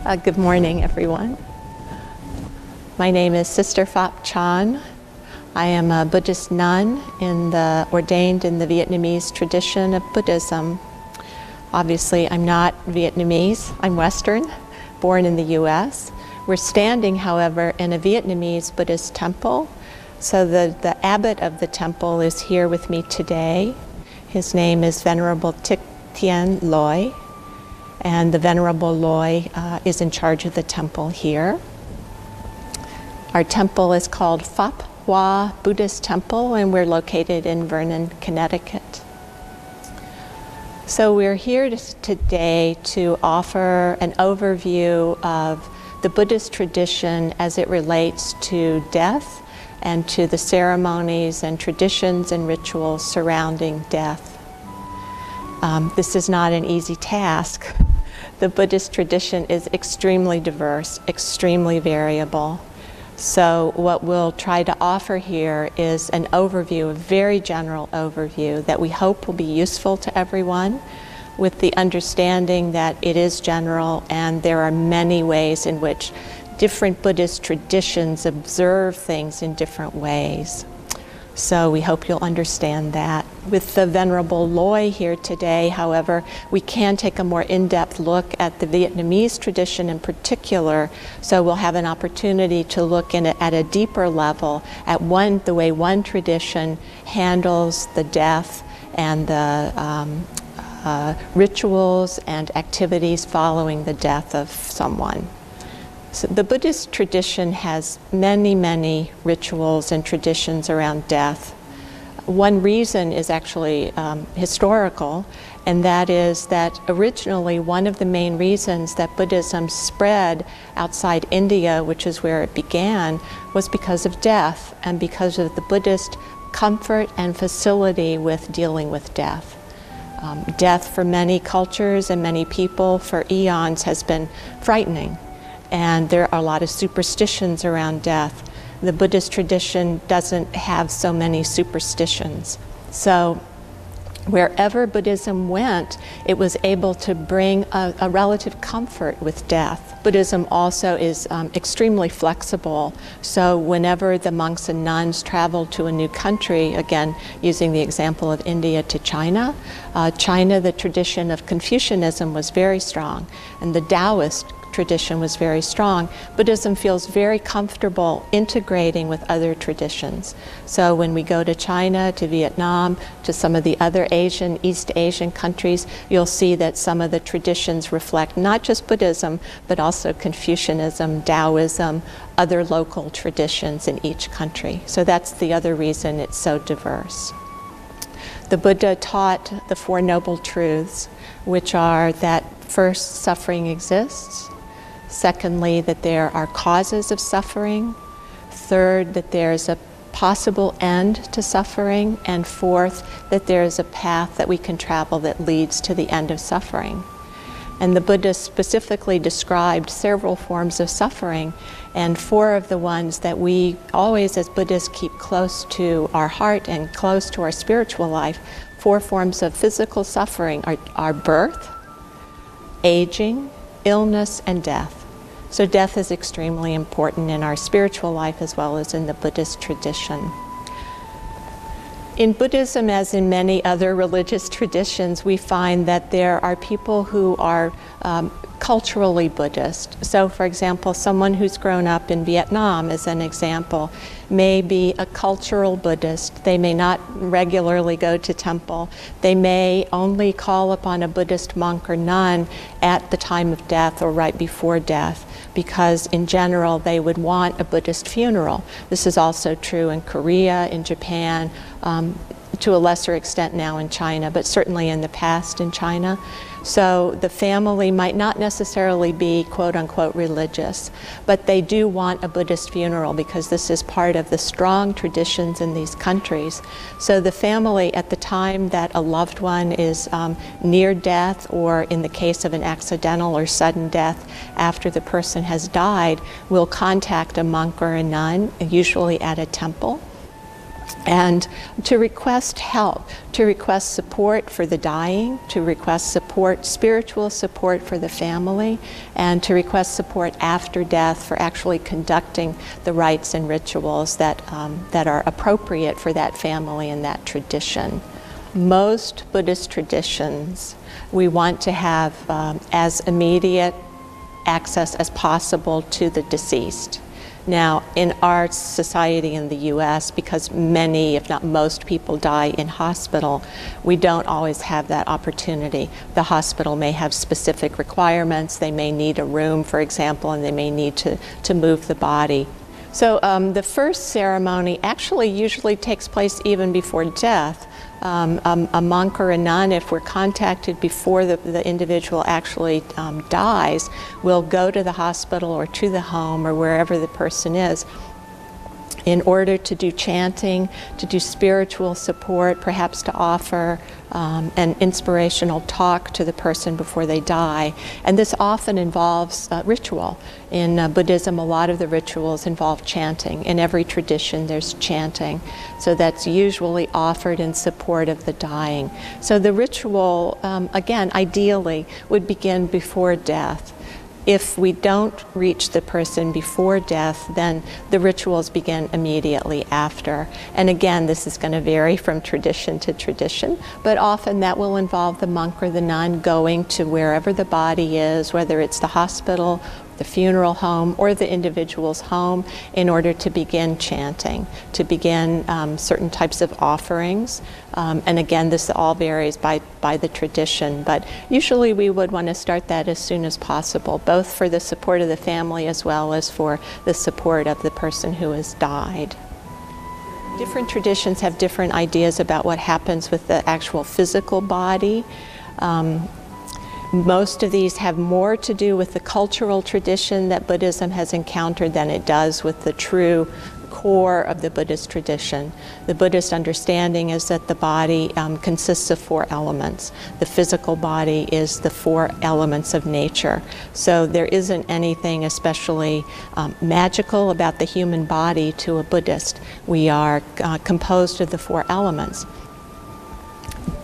Good morning, everyone. My name is Sister Phap Chan. I am a Buddhist nun ordained in the Vietnamese tradition of Buddhism. Obviously, I'm not Vietnamese. I'm Western, born in the U.S. We're standing, however, in a Vietnamese Buddhist temple. So the abbot of the temple is here with me today. His name is Venerable Thich Thien Loi. And the Venerable Loi is in charge of the temple here. Our temple is called Phap Hoa Buddhist Temple, and we're located in Vernon, Connecticut. So we're here today to offer an overview of the Buddhist tradition as it relates to death and to the ceremonies and traditions and rituals surrounding death. This is not an easy task. The Buddhist tradition is extremely diverse, extremely variable. So what we'll try to offer here is an overview, a very general overview that we hope will be useful to everyone, with the understanding that it is general and there are many ways in which different Buddhist traditions observe things in different ways. So we hope you'll understand that. With the Venerable Loi here today, however, we can take a more in-depth look at the Vietnamese tradition in particular. So we'll have an opportunity to look at a deeper level at the way one tradition handles the death and the rituals and activities following the death of someone. So the Buddhist tradition has many, many rituals and traditions around death. One reason is actually historical, and that is that originally one of the main reasons that Buddhism spread outside India, which is where it began, was because of death and because of the Buddhist comfort and facility with dealing with death. Death for many cultures and many people for eons has been frightening. And there are a lot of superstitions around death. The Buddhist tradition doesn't have so many superstitions. So wherever Buddhism went, it was able to bring a relative comfort with death. Buddhism also is extremely flexible. So whenever the monks and nuns traveled to a new country, again, using the example of India to China, the tradition of Confucianism was very strong, and the Taoist tradition was very strong. Buddhism feels very comfortable integrating with other traditions. So when we go to China, to Vietnam, to some of the other East Asian countries, you'll see that some of the traditions reflect not just Buddhism, but also Confucianism, Taoism, other local traditions in each country. So that's the other reason it's so diverse. The Buddha taught the Four Noble Truths, which are that first, suffering exists. Secondly, that there are causes of suffering. Third, that there is a possible end to suffering. And fourth, that there is a path that we can travel that leads to the end of suffering. And the Buddha specifically described several forms of suffering, and four of the ones that we always as Buddhists keep close to our heart and close to our spiritual life. Four forms of physical suffering are birth, aging, illness, and death. So death is extremely important in our spiritual life as well as in the Buddhist tradition. In Buddhism, as in many other religious traditions, we find that there are people who are culturally Buddhist. So for example, someone who's grown up in Vietnam, as an example, may be a cultural Buddhist. They may not regularly go to temple. They may only call upon a Buddhist monk or nun at the time of death or right before death, because in general they would want a Buddhist funeral. This is also true in Korea, in Japan, to a lesser extent now in China, but certainly in the past in China. So the family might not necessarily be quote-unquote religious, but they do want a Buddhist funeral because this is part of the strong traditions in these countries. So the family, at the time that a loved one is near death, or in the case of an accidental or sudden death after the person has died, will contact a monk or a nun, usually at a temple. and to request help, to request support for the dying, to request support, spiritual support for the family, and to request support after death for actually conducting the rites and rituals that are appropriate for that family and that tradition. Most Buddhist traditions, we want to have as immediate access as possible to the deceased. Now, in our society in the U.S., because many, if not most, people die in hospital, we don't always have that opportunity. The hospital may have specific requirements. They may need a room, for example, and they may need to move the body. So the first ceremony actually usually takes place even before death. A monk or a nun, if we're contacted before the individual actually dies, will go to the hospital or to the home or wherever the person is in order to do chanting, to do spiritual support, perhaps to offer an inspirational talk to the person before they die. And this often involves ritual. In Buddhism, a lot of the rituals involve chanting. In every tradition, there's chanting. So that's usually offered in support of the dying. So the ritual, again, ideally, would begin before death. If we don't reach the person before death, then the rituals begin immediately after. And again, this is going to vary from tradition to tradition, but often that will involve the monk or the nun going to wherever the body is, whether it's the hospital, the funeral home, or the individual's home, in order to begin chanting, to begin certain types of offerings. And again, this all varies by the tradition, but usually we would want to start that as soon as possible, both for the support of the family as well as for the support of the person who has died. Different traditions have different ideas about what happens with the actual physical body. Most of these have more to do with the cultural tradition that Buddhism has encountered than it does with the true core of the Buddhist tradition. The Buddhist understanding is that the body consists of 4 elements. The physical body is the 4 elements of nature. So there isn't anything especially magical about the human body to a Buddhist. We are composed of the 4 elements.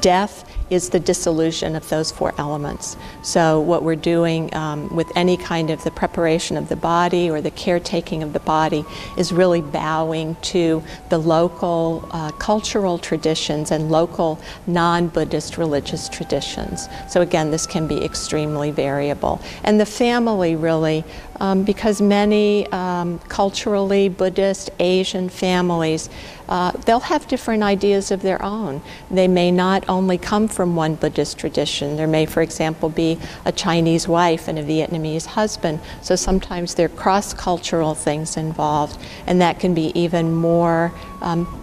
Death is the dissolution of those 4 elements. So what we're doing with any kind of the preparation of the body or the caretaking of the body is really bowing to the local cultural traditions and local non-Buddhist religious traditions. So again, this can be extremely variable. And the family really, because many culturally Buddhist Asian families, they'll have different ideas of their own. They may not only come from one Buddhist tradition. There may, for example, be a Chinese wife and a Vietnamese husband. So sometimes there are cross-cultural things involved, and that can be even more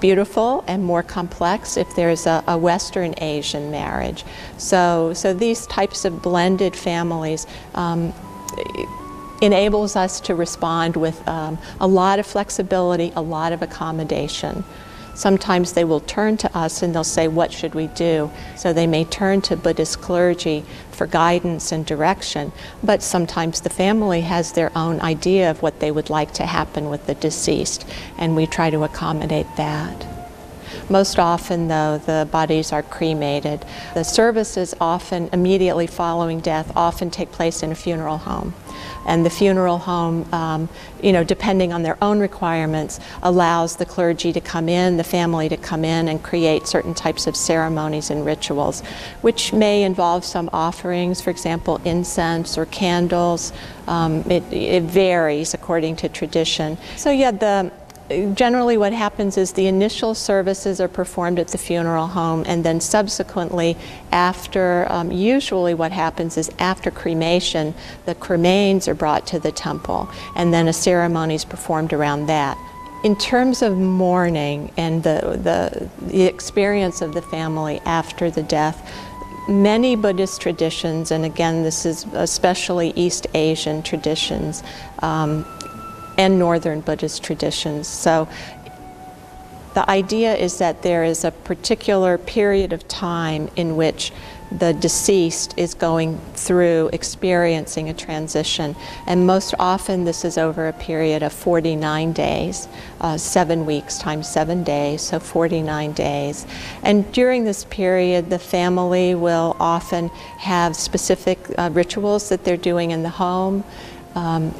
beautiful and more complex if there's a Western Asian marriage. So these types of blended families enables us to respond with a lot of flexibility, a lot of accommodation. Sometimes they will turn to us and they'll say, what should we do? So they may turn to Buddhist clergy for guidance and direction, but sometimes the family has their own idea of what they would like to happen with the deceased, and we try to accommodate that. Most often, though, the bodies are cremated. The services often immediately following death often take place in a funeral home. And the funeral home, depending on their own requirements, allows the clergy to come in, the family to come in and create certain types of ceremonies and rituals, which may involve some offerings, for example, incense or candles. It varies according to tradition. So yeah, generally what happens is the initial services are performed at the funeral home, and then subsequently after, usually what happens is after cremation, the cremains are brought to the temple, and then a ceremony is performed around that. In terms of mourning and the experience of the family after the death, many Buddhist traditions, and again this is especially East Asian traditions, and Northern Buddhist traditions. So the idea is that there is a particular period of time in which the deceased is going through experiencing a transition. And most often this is over a period of 49 days, 7 weeks times 7 days, so 49 days. And during this period, the family will often have specific rituals that they're doing in the home.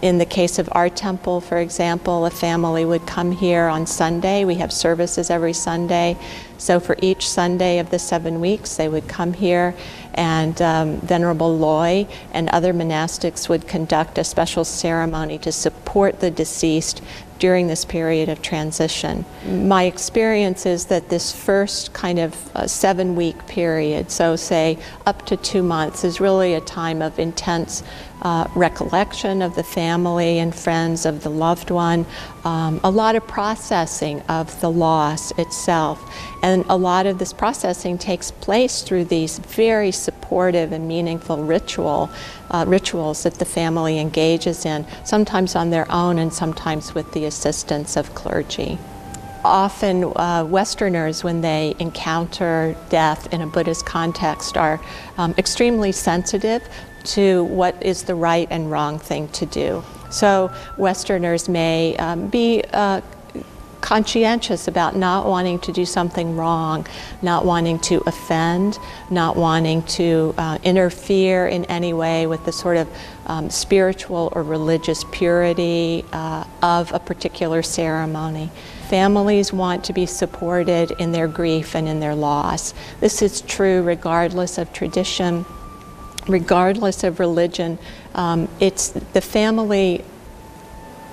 In the case of our temple, for example, a family would come here on Sunday. We have services every Sunday. So for each Sunday of the 7 weeks, they would come here, and Venerable Loi and other monastics would conduct a special ceremony to support the deceased during this period of transition. My experience is that this first kind of 7-week period, so say up to 2 months, is really a time of intense recollection of the family and friends of the loved one, a lot of processing of the loss itself. And a lot of this processing takes place through these very supportive and meaningful rituals that the family engages in, sometimes on their own and sometimes with the assistance of clergy. Often Westerners, when they encounter death in a Buddhist context, are extremely sensitive to what is the right and wrong thing to do. So Westerners may be conscientious about not wanting to do something wrong, not wanting to offend, not wanting to interfere in any way with the sort of spiritual or religious purity of a particular ceremony. Families want to be supported in their grief and in their loss. This is true regardless of tradition, regardless of religion. It's the family.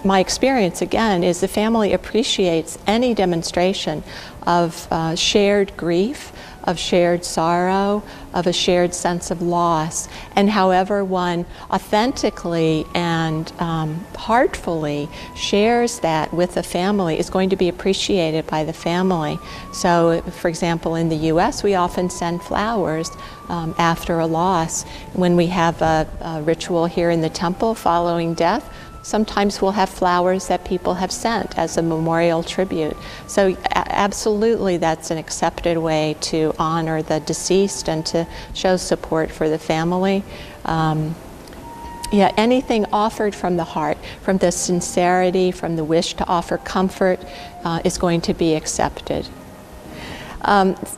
My experience, again, is the family appreciates any demonstration of shared grief, of shared sorrow, of a shared sense of loss. And however one authentically and heartfully shares that with the family is going to be appreciated by the family. So, for example, in the US, we often send flowers after a loss. When we have a ritual here in the temple following death, sometimes we'll have flowers that people have sent as a memorial tribute. So absolutely that's an accepted way to honor the deceased and to show support for the family. Yeah, anything offered from the heart, from the sincerity, from the wish to offer comfort is going to be accepted.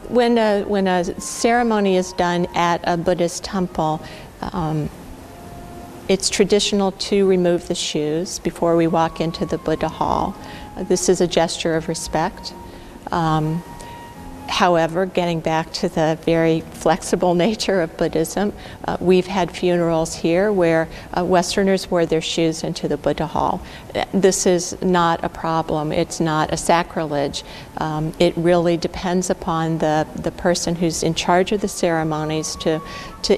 When a ceremony is done at a Buddhist temple, it's traditional to remove the shoes before we walk into the Buddha hall. This is a gesture of respect. However, getting back to the very flexible nature of Buddhism, we've had funerals here where Westerners wore their shoes into the Buddha hall. This is not a problem. It's not a sacrilege. It really depends upon the person who's in charge of the ceremonies to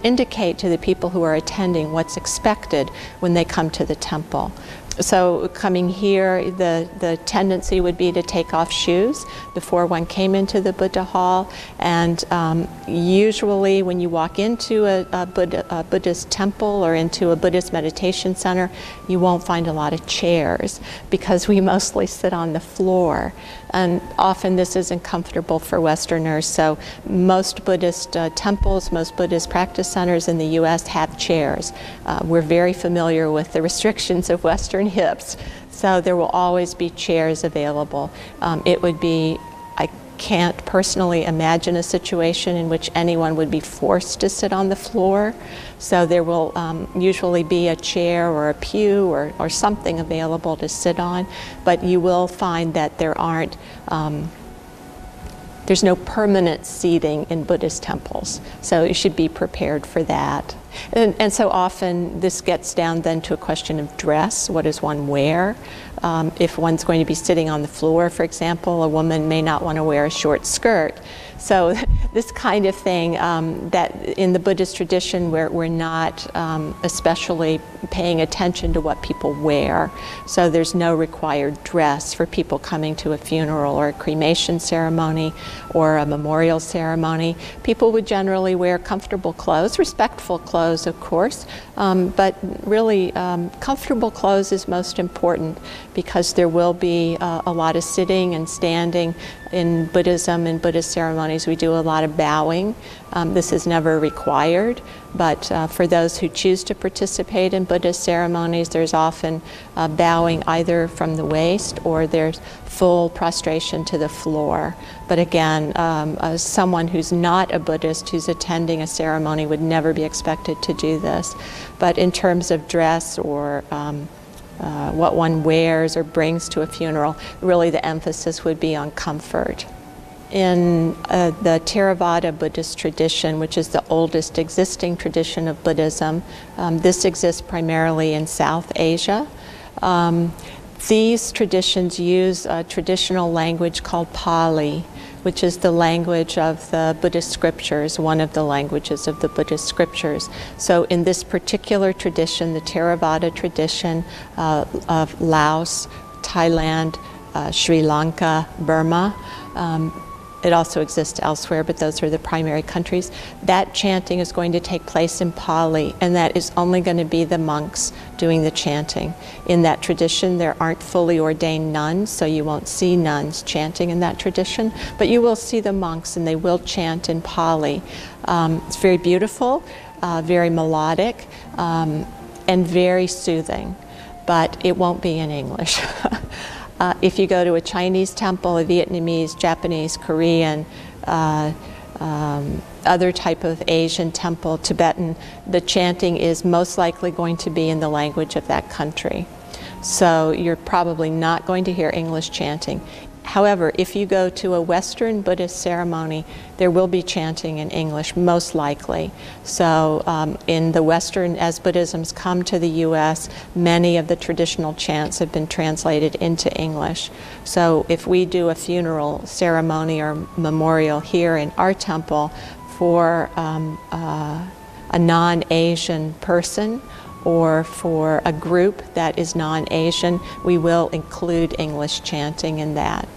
indicate to the people who are attending what's expected when they come to the temple. So coming here, the tendency would be to take off shoes before one came into the Buddha hall. And usually when you walk into a Buddhist temple or into a Buddhist meditation center, you won't find a lot of chairs because we mostly sit on the floor. And often this isn't comfortable for Westerners. So most Buddhist temples, most Buddhist practice centers in the US have chairs. We're very familiar with the restrictions of Western hips. So there will always be chairs available. It would be, I can't personally imagine a situation in which anyone would be forced to sit on the floor. So there will usually be a chair or a pew or something available to sit on, but you will find that there aren't there's no permanent seating in Buddhist temples, so you should be prepared for that. And so often this gets down then to a question of dress. What does one wear? If one's going to be sitting on the floor, for example, a woman may not want to wear a short skirt. So this kind of thing that in the Buddhist tradition we're not especially paying attention to what people wear. So there's no required dress for people coming to a funeral or a cremation ceremony or a memorial ceremony. People would generally wear comfortable clothes, respectful clothes of course, but really comfortable clothes is most important because there will be a lot of sitting and standing in Buddhism and Buddhist ceremonies, we do a lot of bowing. This is never required, but for those who choose to participate in Buddhist ceremonies, there's often bowing either from the waist or there's full prostration to the floor. But again, someone who's not a Buddhist who's attending a ceremony would never be expected to do this. But in terms of dress or what one wears or brings to a funeral, really the emphasis would be on comfort. In the Theravada Buddhist tradition, which is the oldest existing tradition of Buddhism, this exists primarily in South Asia. These traditions use a traditional language called Pali, which is the language of the Buddhist scriptures, one of the languages of the Buddhist scriptures. So in this particular tradition, the Theravada tradition of Laos, Thailand, Sri Lanka, Burma, it also exists elsewhere, but those are the primary countries. That chanting is going to take place in Pali, and that is only going to be the monks doing the chanting. In that tradition, there aren't fully ordained nuns, so you won't see nuns chanting in that tradition, but you will see the monks, and they will chant in Pali. It's very beautiful, very melodic, and very soothing, but it won't be in English. If you go to a Chinese temple, a Vietnamese, Japanese, Korean, other type of Asian temple, Tibetan, the chanting is most likely going to be in the language of that country. So you're probably not going to hear English chanting. However, if you go to a Western Buddhist ceremony, there will be chanting in English, most likely. So in the Western, as Buddhism's come to the U.S., many of the traditional chants have been translated into English. So if we do a funeral ceremony or memorial here in our temple for a non-Asian person, or for a group that is non-Asian, we will include English chanting in that.